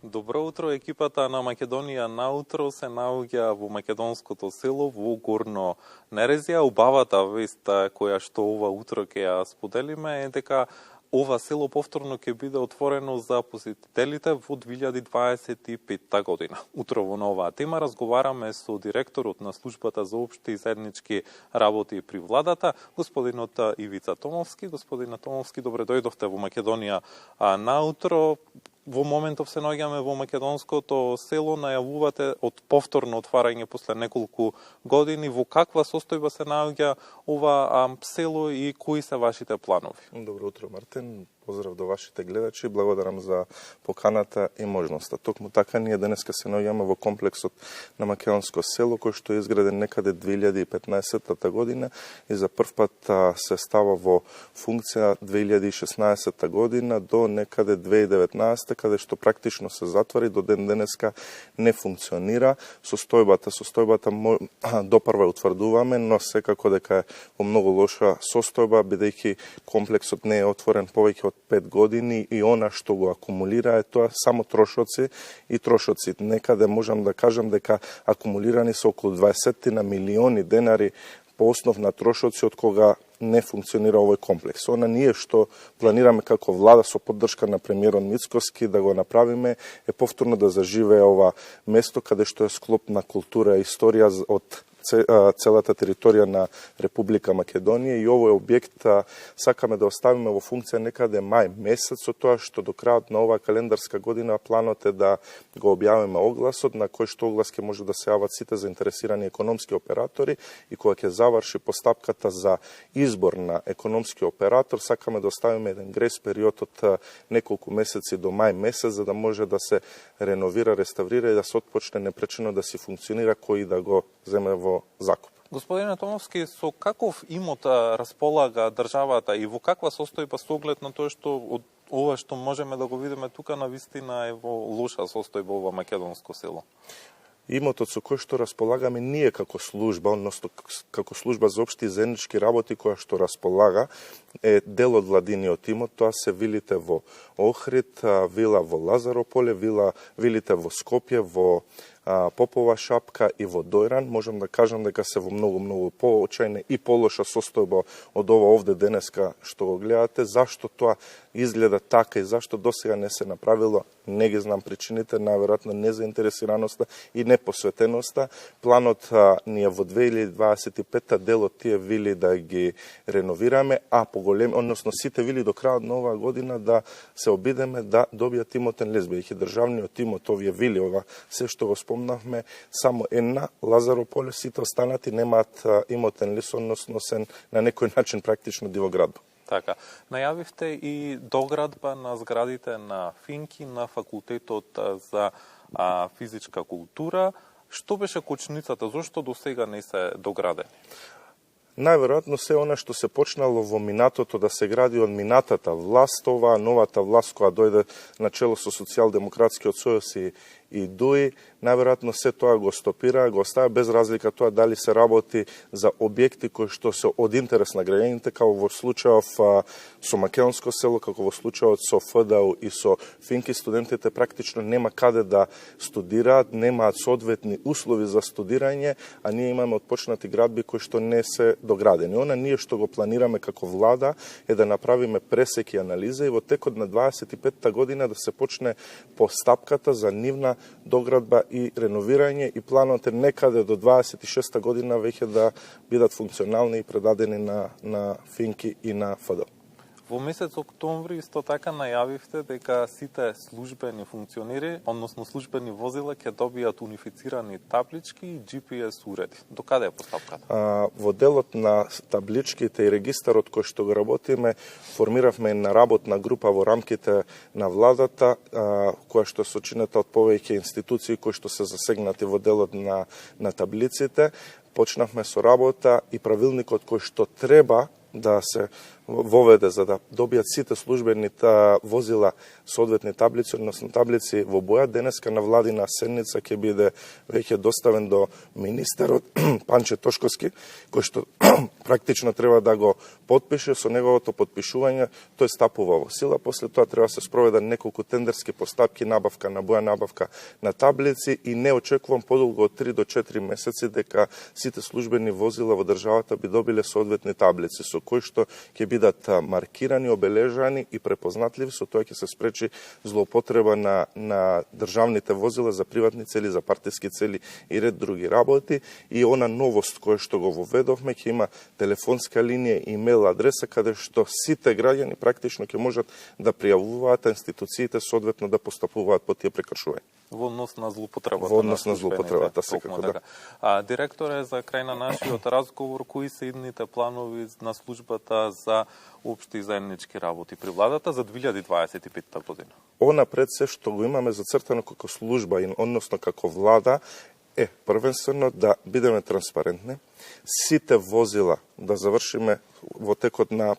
Добро утро, екипата на Македонија наутро се наоѓа во македонското село во Горно Нерезија. Убавата вест која што ова утро ќе ја споделиме е дека ова село повторно ќе биде отворено за посетителите во 2025 година. Утрово на оваа тема разговараме со директорот на службата за општи и заеднички работи при владата, господинот Ивица Томовски. Господине Томовски, добре дојдовте во Македонија наутро. Во моментов се наоѓаме во македонското село, најавувате од повторно отварање после неколку години. Во каква состојба се наоѓа ова село и кои се вашите планови? Добро утро, Мартин. Поздрав до вашите гледачи. Благодарам за поканата и можноста. Токму така ние денеска се наоѓаме во комплексот на македонско село, кој што е изграден некаде 2015 година и за прв пат се става во функција 2016 година до некаде 2019, каде што практично се затвори, до ден денеска не функционира. Состојбата допрва утврдуваме, но секако дека е во многу лоша состојба, бидејќи комплексот не е отворен повеќе од 5 години и она што го акумулира е тоа само трошоци и трошоци. Некаде можам да кажам дека акумулирани се околу 20 на милиони денари по основ на трошоци од кога не функционира овој комплекс. Она ние што планираме како влада со поддршка на премиерот Мицкоски да го направиме е повторно да заживее ова место каде што е склоп на култура и историја од целата територија на Република Македонија и овој објект сакаме да оставиме во функција некаде мај месец, со тоа што до крајот на оваа календарска година планот е да го објавиме огласот, на кој што оглас ќе може да се јават сите заинтересирани економски оператори и кога ќе заврши постапката за избор на економски оператор, сакаме да оставиме еден грес период од неколку месеци до мај месец, за да може да се реновира, реставрира и да се отпочне непречено да си функционира кој да го земе во закуп. Господине Томовски, со каков имот располага државата и во каква состојба со оглед на тоа што од ова што можеме да го видиме тука на вистина е во лоша состојба ова македонско село? Имотот со кој што располагаме ние како служба, односно како служба за општи и заеднички работи која што располага, е дел од владиниот имот. Тоа се вилите во Охрид, вила во Лазарополе, вилите во Скопје, во Попова шапка и во Дојран. Можам да кажам дека се во многу поочајна и полоша состојба од ова овде денеска што го гледате. Зашто тоа изгледа така и зашто досега не се направило, не ги знам причините, најверојатно незаинтересираноста и непосветеноста. Планот ни е во 2025 дел од тие вили да ги реновираме, а поголеми, односно сите вили до крајот на оваа година да се обидеме да добијат имотен лист, бидејќи државниот имот, овие вили, ова се што го спомнавме, само една Лазарополе, сите останати немаат имотен лист, односно се на некој начин практично дивоградба. Така, најавивте и доградба на зградите на Финки на факултетот за физичка култура. Што беше кочницата? Зошто до сега не се доградени? Најверојатно се она што се почнало во минатото да се гради од минатата власт, оваа новата власт која дојде на чело со Социјалдемократскиот сојуз и ДУИ, најверојатно се тоа го стопира, го оставя без разлика тоа дали се работи за објекти кои што се од интерес на граѓаните, како во случајов со македонско село, како во случајот со ФДУ и со Финки, студентите практично нема каде да студираат, немаат соодветни услови за студирање, а ние имаме отпочнати градби кои што не се доградени. Она ние што го планираме како влада е да направиме пресек и анализа и во текот на 25-та година да се почне постапката за нивна доградба и реновирање и планот е некаде до 26-та година веќе да бидат функционални и предадени на Финки и на ФД. Во месец октомври исто така најавивте дека сите службени функционери, односно службени возила ќе добијат унифицирани таблички и GPS уреди. До каде е постапката? Во делот на табличките и регистарот кој што го работиме, формиравме една работна група во рамките на владата, која што е сочинета од повеќе институции кои што се засегнати во делот на таблиците. Почнавме со работа и правилникот кој што треба да се воведе за да добијат сите службени возила соодветни таблици, односно таблици во боја. Денеска на владина седница ќе биде веќе доставен до министерот Панче Тошковски, кој што практично треба да го потпише. Со неговото потпишување тој стапува во сила. После тоа треба се спроведат неколку тендерски постапки, набавка на боја, набавка на таблици, и не очекувам подолго од 3 до 4 месеци дека сите службени возила во државата би добиле соодветни таблици со кои што ќе бидат маркирани, обележани и препознатливи. Со тоа ќе се спречи злоупотреба на државните возила за приватни цели, за партиски цели и ред други работи. И она новост која што го воведовме, ќе има телефонска линија, имейл адреса, каде што сите граѓани практично ќе можат да пријавуваат, институциите соодветно да постапуваат по тие прекршувања. Во однос на злоупотребата. Во однос на злоупотребата, секако да. Директоре, за крај на нашиот разговор, кои се идните планови на службата за општи и заеднички работи при владата за 2025 година? Она пред се што го имаме зацртано како служба, односно како влада, е првенствено да бидеме транспарентни, сите возила да завршиме во текот на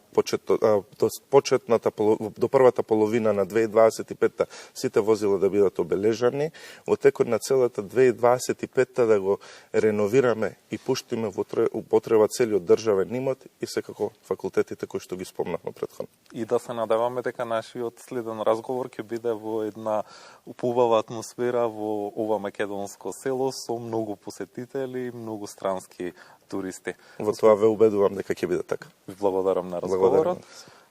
до првата половина на 2025 сите возила да бидат обележани, во текот на целата 2025 да го реновираме и пуштиме во употреба целиот државен имот и секако факултетите кои што ги спомнавме претходно. И да се надеваме дека нашиот следен разговор ќе биде во една убава атмосфера во ова македонско село со многу посетители, многу странски туристи. Во тоа ве убедувам дека ќе биде така. Ви благодарам на разговорот.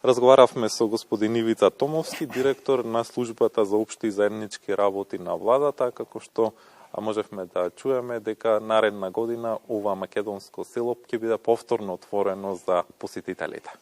Разговаравме со господин Ивица Томовски, директор на службата за општи и заеднички работи на владата, како што можевме да чуеме дека наредна година ова македонско село ќе биде повторно отворено за посетителите.